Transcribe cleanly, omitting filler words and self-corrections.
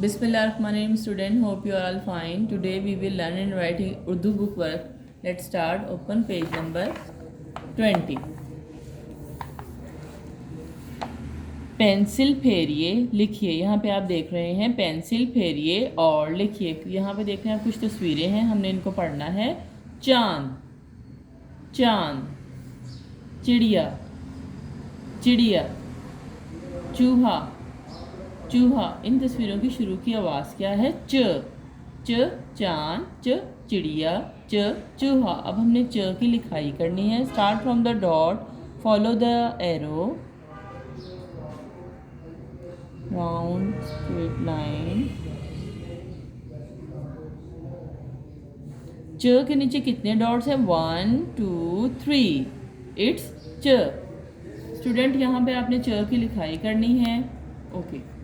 Bismillahirrahmanirrahim student, hope you are all fine. Today we will learn and writing Urdu book work. Let's start. Open page number 20. Pencil फेरिए लिखिए। यहाँ पे आप देख रहे हैं pencil फेरिए और लिखिए। यहाँ पे देख रहे हैं कुछ तस्वीरें हैं, हमने इनको पढ़ना है। चांद, चांद, चिड़िया, चिड़िया, चूहा, चूहा। इन तस्वीरों की शुरू की आवाज़ क्या है? च, च चांद, च चिड़िया, च चूहा। अब हमने च की लिखाई करनी है। Start from the dot, follow the arrow, round straight line. च के नीचे कितने डॉट्स हैं? 1 2 3। इट्स च। स्टूडेंट यहाँ पे आपने च की लिखाई करनी है। ओके।